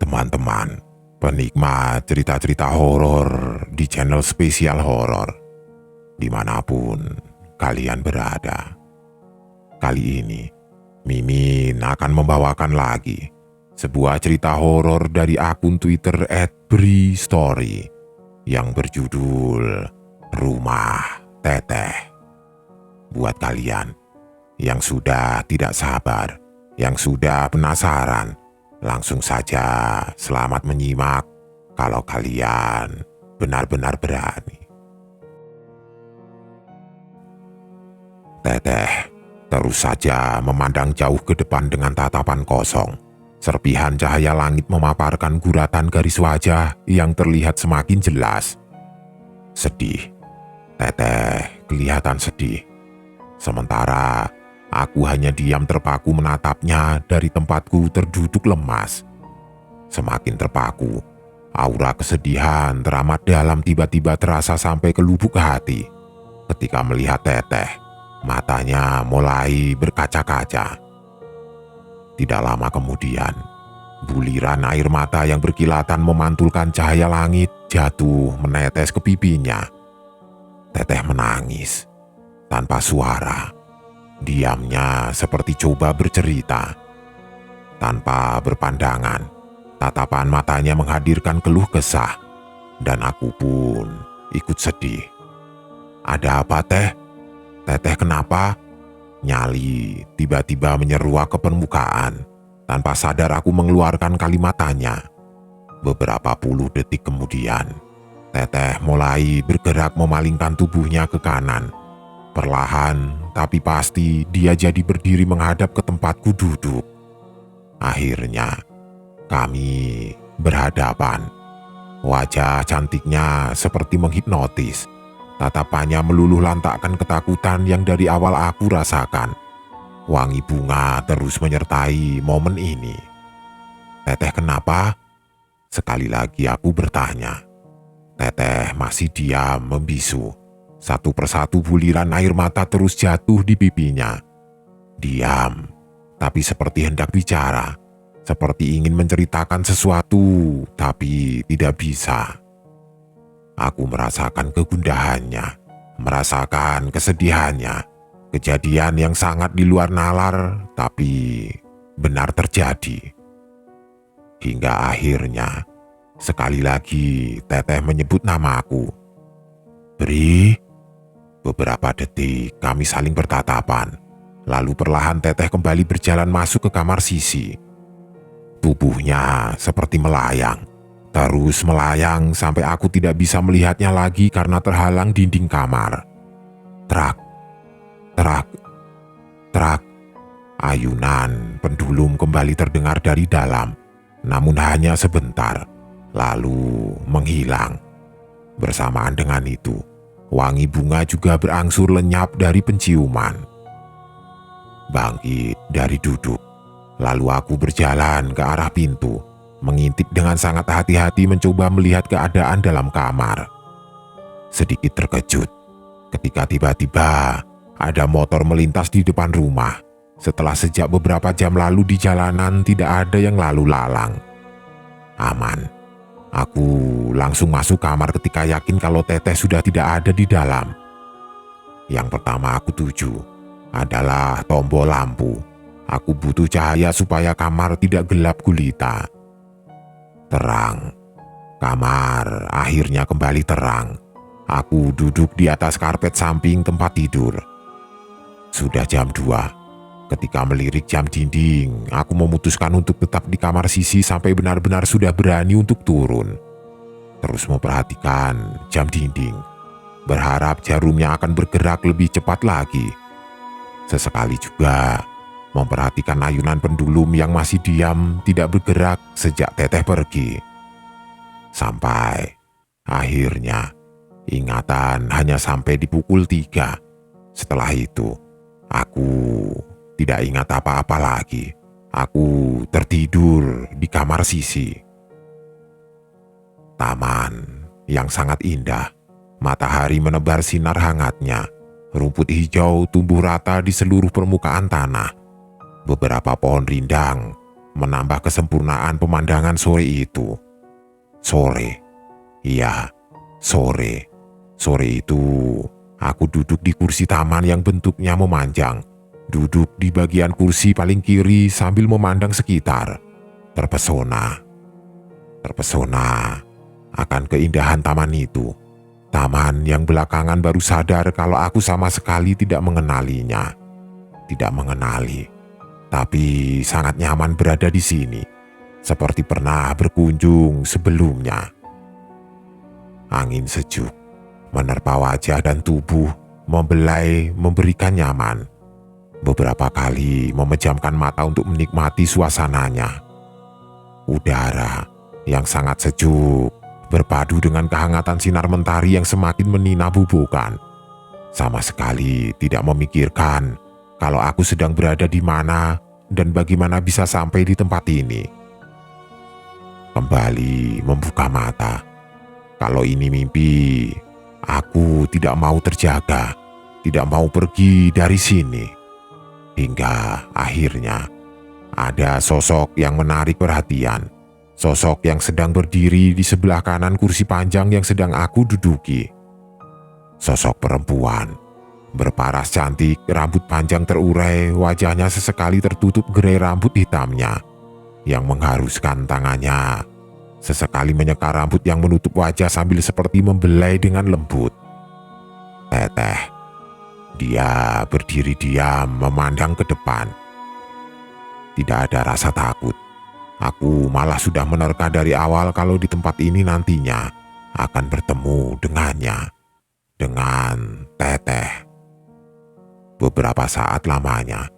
teman-teman, penikmat cerita-cerita horor di channel spesial horor, dimanapun kalian berada. Kali ini, Mimin akan membawakan lagi sebuah cerita horor dari akun Twitter @bristory yang berjudul Rumah Teteh. Buat kalian yang sudah tidak sabar, yang sudah penasaran, langsung saja selamat menyimak kalau kalian benar-benar berani. Teteh terus saja memandang jauh ke depan dengan tatapan kosong. Serpihan cahaya langit memaparkan guratan garis wajah yang terlihat semakin jelas. Sedih. Teteh kelihatan sedih. Sementara aku hanya diam terpaku menatapnya dari tempatku terduduk lemas. Semakin terpaku, aura kesedihan teramat dalam tiba-tiba terasa sampai ke lubuk hati. Ketika melihat Teteh, matanya mulai berkaca-kaca. Tidak lama kemudian, buliran air mata yang berkilatan memantulkan cahaya langit jatuh menetes ke pipinya. Teteh menangis tanpa suara. Diamnya seperti coba bercerita. Tanpa berpandangan, tatapan matanya menghadirkan keluh kesah, dan aku pun ikut sedih. Ada apa, Teh? Teteh kenapa? Nyali tiba-tiba menyeruak ke permukaan. Tanpa sadar aku mengeluarkan kalimat tanya. Beberapa puluh detik kemudian, Teteh mulai bergerak memalingkan tubuhnya ke kanan. Perlahan tapi pasti dia jadi berdiri menghadap ke tempatku duduk. Akhirnya kami berhadapan. Wajah cantiknya seperti menghipnotis. Tatapannya meluluh lantakkan ketakutan yang dari awal aku rasakan. Wangi bunga terus menyertai momen ini. Teteh kenapa? Sekali lagi aku bertanya. Teteh masih diam membisu. Satu persatu buliran air mata terus jatuh di pipinya. Diam, tapi seperti hendak bicara. Seperti ingin menceritakan sesuatu, tapi tidak bisa. Aku merasakan kegundahannya, merasakan kesedihannya. Kejadian yang sangat di luar nalar, tapi benar terjadi. Hingga akhirnya, sekali lagi Teteh menyebut namaku. Bri. Beberapa detik kami saling bertatapan. Lalu perlahan Teteh kembali berjalan masuk ke kamar Sisi. Tubuhnya seperti melayang. Terus melayang sampai aku tidak bisa melihatnya lagi karena terhalang dinding kamar. Trak, trak, trak. Ayunan pendulum kembali terdengar dari dalam. Namun hanya sebentar. Lalu menghilang. Bersamaan dengan itu, wangi bunga juga berangsur lenyap dari penciuman. Bangkit dari duduk, lalu aku berjalan ke arah pintu, mengintip dengan sangat hati-hati mencoba melihat keadaan dalam kamar. Sedikit terkejut ketika tiba-tiba ada motor melintas di depan rumah. Setelah sejak beberapa jam lalu di jalanan tidak ada yang lalu lalang. Aman. Aku langsung masuk kamar ketika yakin kalau Teteh sudah tidak ada di dalam. Yang pertama aku tuju adalah tombol lampu. Aku butuh cahaya supaya kamar tidak gelap gulita. Terang. Kamar akhirnya kembali terang. Aku duduk di atas karpet samping tempat tidur. Sudah jam 2. Ketika melirik jam dinding, aku memutuskan untuk tetap di kamar Sisi sampai benar-benar sudah berani untuk turun. Terus memperhatikan jam dinding, berharap jarumnya akan bergerak lebih cepat lagi. Sesekali juga memperhatikan ayunan pendulum yang masih diam tidak bergerak sejak Teteh pergi. Sampai akhirnya ingatan hanya sampai di pukul 3. Setelah itu, aku tidak ingat apa-apa lagi. Aku tertidur di kamar Sisi. Taman yang sangat indah. Matahari menebar sinar hangatnya. Rumput hijau tumbuh rata di seluruh permukaan tanah. Beberapa pohon rindang menambah kesempurnaan pemandangan sore itu. Sore, iya, sore. Sore itu, aku duduk di kursi taman yang bentuknya memanjang. Duduk di bagian kursi paling kiri sambil memandang sekitar. Terpesona. Terpesona akan keindahan taman itu. Taman yang belakangan baru sadar kalau aku sama sekali tidak mengenalinya. Tidak mengenali, tapi sangat nyaman berada di sini. Seperti pernah berkunjung sebelumnya. Angin sejuk menerpa wajah dan tubuh, membelai, memberikan nyaman. Beberapa kali memejamkan mata untuk menikmati suasananya. Udara yang sangat sejuk berpadu dengan kehangatan sinar mentari yang semakin menina bubukan. Sama sekali tidak memikirkan kalau aku sedang berada di mana dan bagaimana bisa sampai di tempat ini. Kembali membuka mata. Kalau ini mimpi, aku tidak mau terjaga, tidak mau pergi dari sini. Hingga akhirnya ada sosok yang menarik perhatian. Sosok yang sedang berdiri di sebelah kanan kursi panjang yang sedang aku duduki. Sosok perempuan, berparas cantik, rambut panjang terurai, wajahnya sesekali tertutup gerai rambut hitamnya yang mengharuskan tangannya. Sesekali menyeka rambut yang menutup wajah sambil seperti membelai dengan lembut. Teteh. Dia berdiri diam memandang ke depan. Tidak ada rasa takut. Aku malah sudah menerka dari awal kalau di tempat ini nantinya akan bertemu dengannya. Dengan Teteh. Beberapa saat lamanya,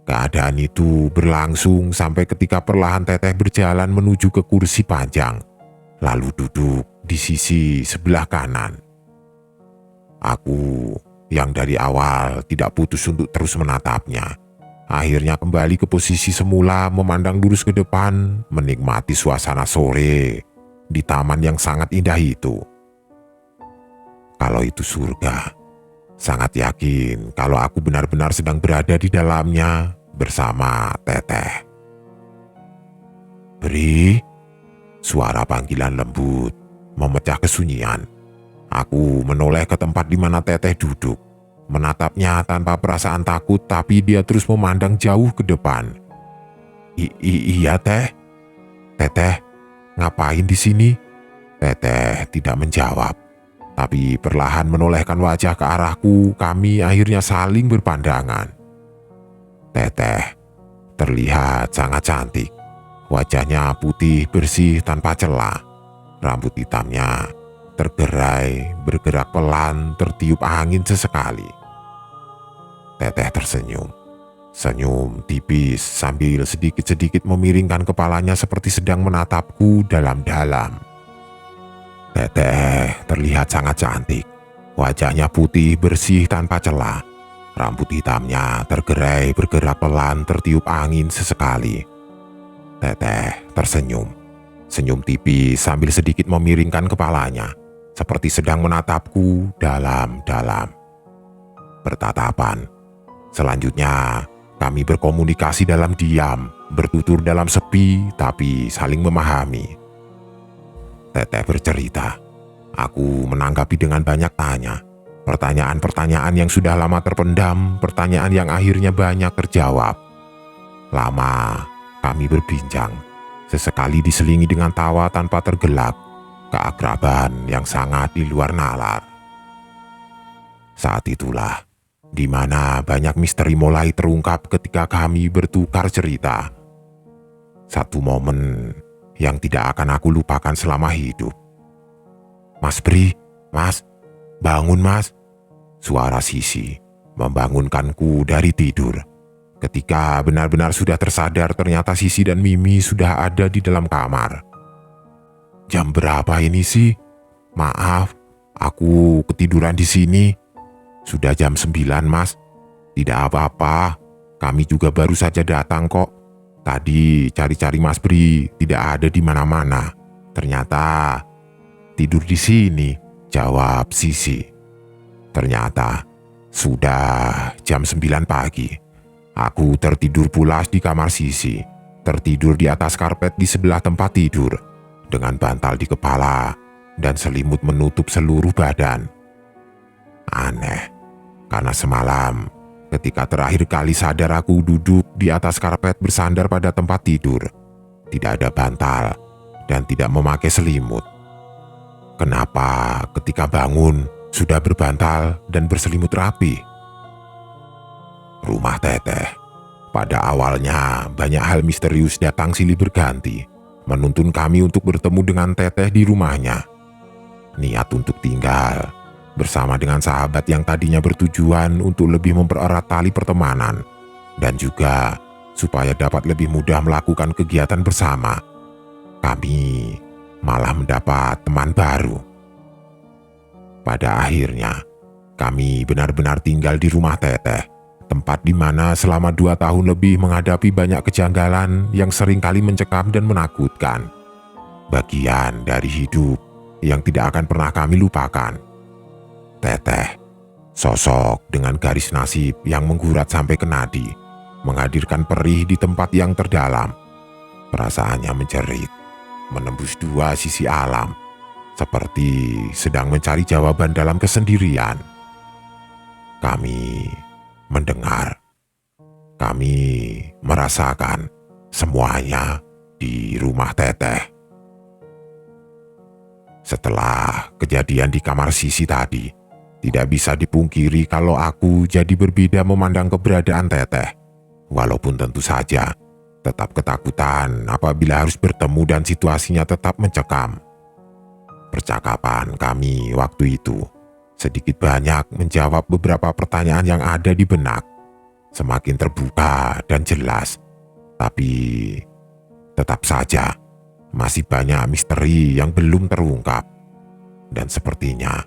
keadaan itu berlangsung sampai ketika perlahan Teteh berjalan menuju ke kursi panjang, lalu duduk di sisi sebelah kanan. Aku yang dari awal tidak putus untuk terus menatapnya, akhirnya kembali ke posisi semula memandang lurus ke depan, menikmati suasana sore di taman yang sangat indah itu. Kalau itu surga, sangat yakin kalau aku benar-benar sedang berada di dalamnya bersama Teteh. Bri, suara panggilan lembut memecah kesunyian. Aku menoleh ke tempat di mana Teteh duduk, menatapnya tanpa perasaan takut, tapi dia terus memandang jauh ke depan. Iya Teh. Teteh, ngapain di sini? Teteh tidak menjawab, tapi perlahan menolehkan wajah ke arahku. Kami akhirnya saling berpandangan. Teteh terlihat sangat cantik. Wajahnya putih bersih tanpa celah. Rambut hitamnya tergerai, bergerak pelan, tertiup angin sesekali. Teteh tersenyum. Senyum tipis sambil sedikit-sedikit memiringkan kepalanya seperti sedang menatapku dalam-dalam. Teteh terlihat sangat cantik. Wajahnya putih bersih tanpa celah. Rambut hitamnya tergerai, bergerak pelan, tertiup angin sesekali. Teteh tersenyum. Senyum tipis sambil sedikit memiringkan kepalanya, seperti sedang menatapku dalam-dalam. Bertatapan. Selanjutnya, kami berkomunikasi dalam diam, bertutur dalam sepi, tapi saling memahami. Teteh bercerita. Aku menanggapi dengan banyak tanya. Pertanyaan-pertanyaan yang sudah lama terpendam, pertanyaan yang akhirnya banyak terjawab. Lama kami berbincang, sesekali diselingi dengan tawa tanpa tergelak, keakraban yang sangat di luar nalar. Saat itulah di mana banyak misteri mulai terungkap ketika kami bertukar cerita. Satu momen yang tidak akan aku lupakan selama hidup. Mas Bri, Mas, bangun Mas. Suara Sisi membangunkanku dari tidur. Ketika benar-benar sudah tersadar, ternyata Sisi dan Mimi sudah ada di dalam kamar. Jam berapa ini sih? Maaf, aku ketiduran di sini. Sudah jam 9, Mas. Tidak apa-apa, kami juga baru saja datang kok. Tadi cari-cari Mas Bri, tidak ada di mana-mana. Ternyata tidur di sini, jawab Sisi. Ternyata sudah jam 9 pagi. Aku tertidur pulas di kamar Sisi. tertidur di atas karpet di sebelah tempat tidur, dengan bantal di kepala dan selimut menutup seluruh badan. Aneh, karena semalam ketika terakhir kali sadar aku duduk di atas karpet bersandar pada tempat tidur, tidak ada bantal dan tidak memakai selimut. Kenapa ketika bangun sudah berbantal dan berselimut rapi? Rumah Teteh. Pada awalnya banyak hal misterius datang silih berganti, menuntun kami untuk bertemu dengan Teteh di rumahnya. Niat untuk tinggal bersama dengan sahabat yang tadinya bertujuan untuk lebih mempererat tali pertemanan, dan juga supaya dapat lebih mudah melakukan kegiatan bersama. Kami malah mendapat teman baru. Pada akhirnya, kami benar-benar tinggal di rumah Teteh, tempat di mana selama 2 tahun lebih menghadapi banyak kejanggalan yang seringkali mencekam dan menakutkan. Bagian dari hidup yang tidak akan pernah kami lupakan. Teteh, sosok dengan garis nasib yang menggurat sampai ke nadi, menghadirkan perih di tempat yang terdalam. Perasaannya menjerit, menembus 2 sisi alam, seperti sedang mencari jawaban dalam kesendirian. Kami mendengar, kami merasakan semuanya di rumah Teteh. Setelah kejadian di kamar Sisi tadi, tidak bisa dipungkiri kalau aku jadi berbeda memandang keberadaan Teteh. Walaupun tentu saja tetap ketakutan apabila harus bertemu dan situasinya tetap mencekam. Percakapan kami waktu itu sedikit banyak menjawab beberapa pertanyaan yang ada di benak. Semakin terbuka dan jelas, tapi tetap saja masih banyak misteri yang belum terungkap. Dan sepertinya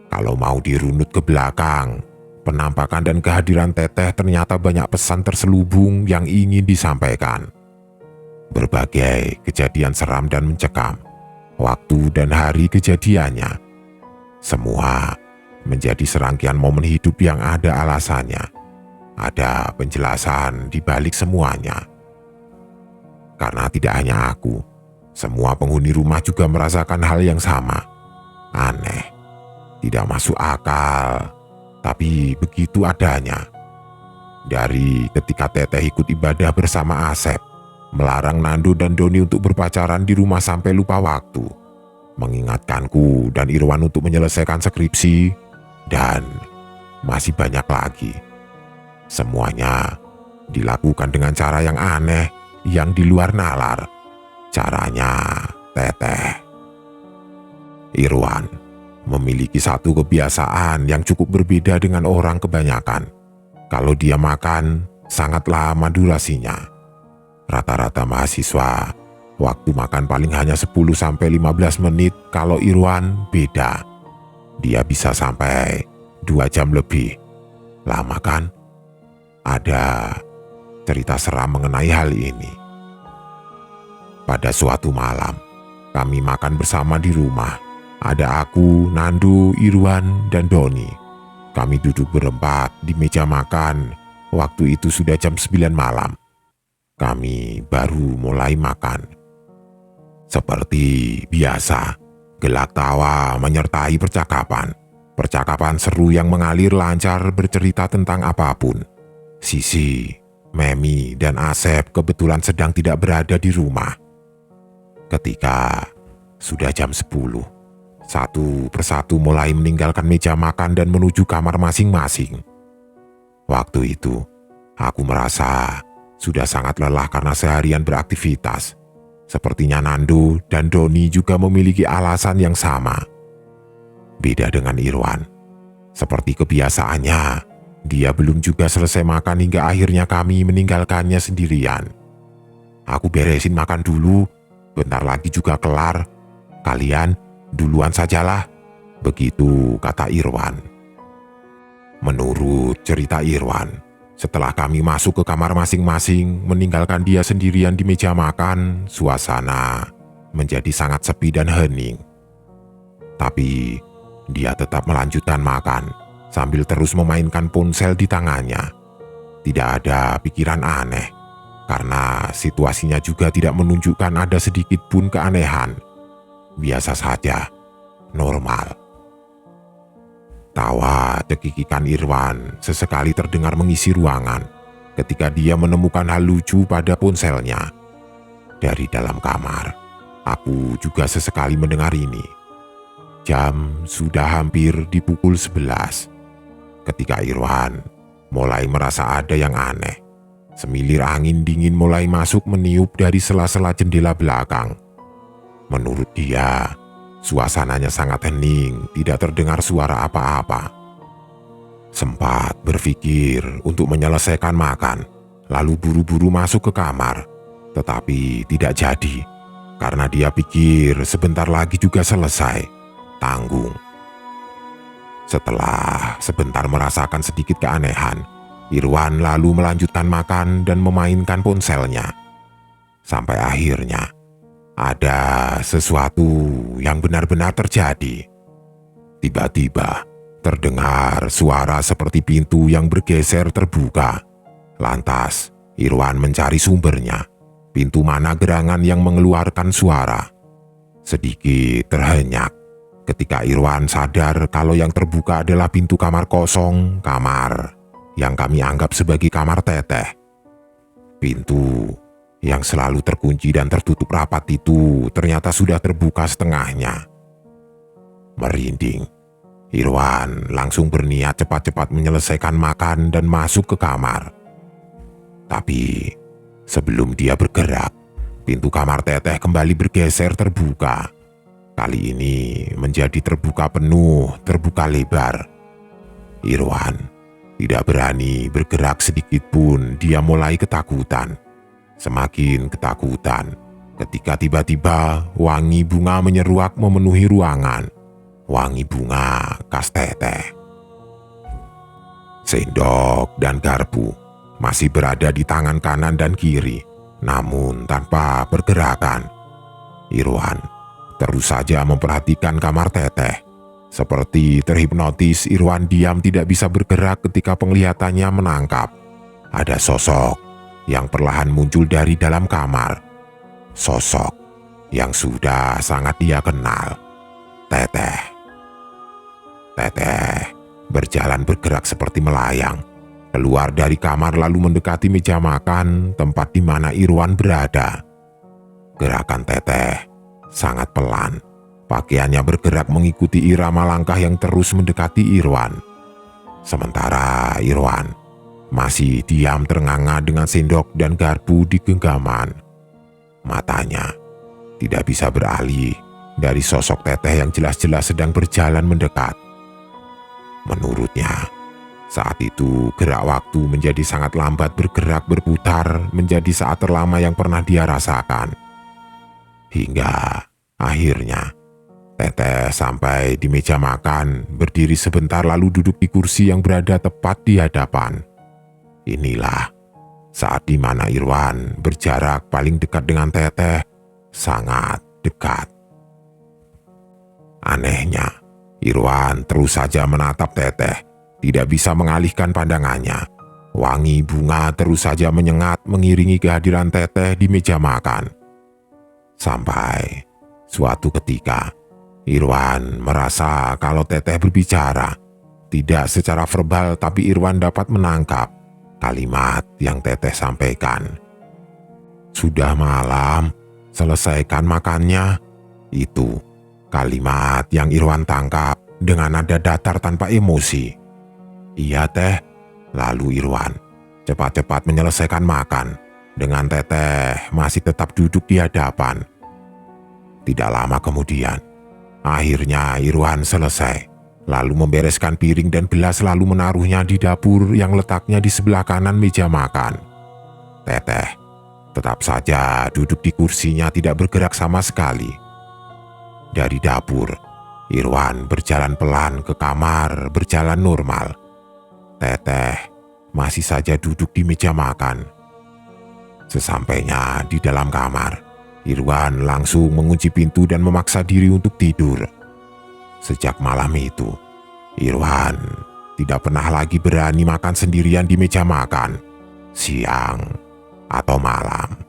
kalau mau dirunut ke belakang, penampakan dan kehadiran Teteh ternyata banyak pesan terselubung yang ingin disampaikan. Berbagai kejadian seram dan mencekam, waktu dan hari kejadiannya, semua menjadi serangkaian momen hidup yang ada alasannya. Ada penjelasan di balik semuanya. Karena tidak hanya aku, semua penghuni rumah juga merasakan hal yang sama. Aneh, tidak masuk akal, tapi begitu adanya. Dari ketika Teteh ikut ibadah bersama Asep, melarang Nando dan Doni untuk berpacaran di rumah sampai lupa waktu, mengingatkanku dan Irwan untuk menyelesaikan skripsi, dan masih banyak lagi. Semuanya dilakukan dengan cara yang aneh, yang di luar nalar. Caranya Teteh. Irwan memiliki satu kebiasaan yang cukup berbeda dengan orang kebanyakan. Kalau dia makan, sangat lama durasinya. Rata-rata mahasiswa, waktu makan paling hanya 10-15 menit. Kalau Irwan beda. Dia bisa sampai 2 jam lebih. Lama kan? Ada cerita seram mengenai hal ini. Pada suatu malam, kami makan bersama di rumah. Ada aku, Nando, Irwan, dan Doni. Kami duduk berempat di meja makan. Waktu itu sudah jam 9 malam. Kami baru mulai makan. Seperti biasa, gelak tawa menyertai percakapan. Percakapan seru yang mengalir lancar bercerita tentang apapun. Sisi, Memi, dan Asep kebetulan sedang tidak berada di rumah. Ketika sudah jam 10, satu persatu mulai meninggalkan meja makan dan menuju kamar masing-masing. Waktu itu, aku merasa sudah sangat lelah karena seharian beraktivitas. Sepertinya Nando dan Doni juga memiliki alasan yang sama. Beda dengan Irwan. Seperti kebiasaannya, dia belum juga selesai makan hingga akhirnya kami meninggalkannya sendirian. Aku beresin makan dulu, bentar lagi juga kelar. Kalian duluan sajalah, begitu kata Irwan. Menurut cerita Irwan, setelah kami masuk ke kamar masing-masing, meninggalkan dia sendirian di meja makan, suasana menjadi sangat sepi dan hening. Tapi dia tetap melanjutkan makan sambil terus memainkan ponsel di tangannya. Tidak ada pikiran aneh, karena situasinya juga tidak menunjukkan ada sedikit pun keanehan. Biasa saja, normal. Tawa cekikikan Irwan sesekali terdengar mengisi ruangan ketika dia menemukan hal lucu pada ponselnya. Dari dalam kamar, aku juga sesekali mendengar ini. Jam sudah hampir di pukul 11 ketika Irwan mulai merasa ada yang aneh. Semilir angin dingin mulai masuk meniup dari sela-sela jendela belakang. Menurut dia, suasananya sangat hening, tidak terdengar suara apa-apa. Sempat berpikir untuk menyelesaikan makan, lalu buru-buru masuk ke kamar, tetapi tidak jadi, karena dia pikir sebentar lagi juga selesai, tanggung. Setelah sebentar merasakan sedikit keanehan, Irwan lalu melanjutkan makan dan memainkan ponselnya. Sampai akhirnya, ada sesuatu yang benar-benar terjadi. Tiba-tiba, terdengar suara seperti pintu yang bergeser terbuka. Lantas, Irwan mencari sumbernya. Pintu mana gerangan yang mengeluarkan suara. Sedikit terhenyak ketika Irwan sadar kalau yang terbuka adalah pintu kamar kosong, kamar yang kami anggap sebagai kamar Teteh. Pintu yang selalu terkunci dan tertutup rapat itu ternyata sudah terbuka setengahnya. Merinding, Irwan langsung berniat cepat-cepat menyelesaikan makan dan masuk ke kamar. Tapi sebelum dia bergerak, pintu kamar Teteh kembali bergeser terbuka. Kali ini menjadi terbuka penuh, terbuka lebar. Irwan tidak berani bergerak sedikit pun, dia mulai ketakutan. Semakin ketakutan ketika tiba-tiba wangi bunga menyeruak memenuhi ruangan. Wangi bunga khas Teteh. Sendok dan garpu masih berada di tangan kanan dan kiri, namun tanpa pergerakan. Irwan terus saja memperhatikan kamar Teteh. Seperti terhipnotis, Irwan diam tidak bisa bergerak ketika penglihatannya menangkap ada sosok yang perlahan muncul dari dalam kamar. Sosok yang sudah sangat dia kenal. Teteh. Teteh berjalan bergerak seperti melayang, keluar dari kamar lalu mendekati meja makan tempat di mana Irwan berada. Gerakan Teteh sangat pelan. Pakaiannya bergerak mengikuti irama langkah yang terus mendekati Irwan. Sementara Irwan masih diam ternganga dengan sendok dan garpu di genggaman. Matanya tidak bisa beralih dari sosok Teteh yang jelas-jelas sedang berjalan mendekat. Menurutnya, saat itu gerak waktu menjadi sangat lambat, bergerak berputar menjadi saat terlama yang pernah dia rasakan. Hingga akhirnya Teteh sampai di meja makan, berdiri sebentar lalu duduk di kursi yang berada tepat di hadapan. Inilah saat di mana Irwan berjarak paling dekat dengan Teteh, sangat dekat. Anehnya, Irwan terus saja menatap Teteh, tidak bisa mengalihkan pandangannya. Wangi bunga terus saja menyengat mengiringi kehadiran Teteh di meja makan. Sampai suatu ketika, Irwan merasa kalau Teteh berbicara, tidak secara verbal tapi Irwan dapat menangkap kalimat yang Teteh sampaikan. "Sudah malam, selesaikan makannya." Itu kalimat yang Irwan tangkap dengan nada datar tanpa emosi. "Iya Teh." Lalu Irwan cepat-cepat menyelesaikan makan dengan Teteh masih tetap duduk di hadapan. Tidak lama kemudian, akhirnya Irwan selesai, lalu membereskan piring dan gelas lalu menaruhnya di dapur yang letaknya di sebelah kanan meja makan. Teteh tetap saja duduk di kursinya, tidak bergerak sama sekali. Dari dapur, Irwan berjalan pelan ke kamar, berjalan normal. Teteh masih saja duduk di meja makan. Sesampainya di dalam kamar, Irwan langsung mengunci pintu dan memaksa diri untuk tidur. Sejak malam itu, Irwan tidak pernah lagi berani makan sendirian di meja makan. Siang, atau malam.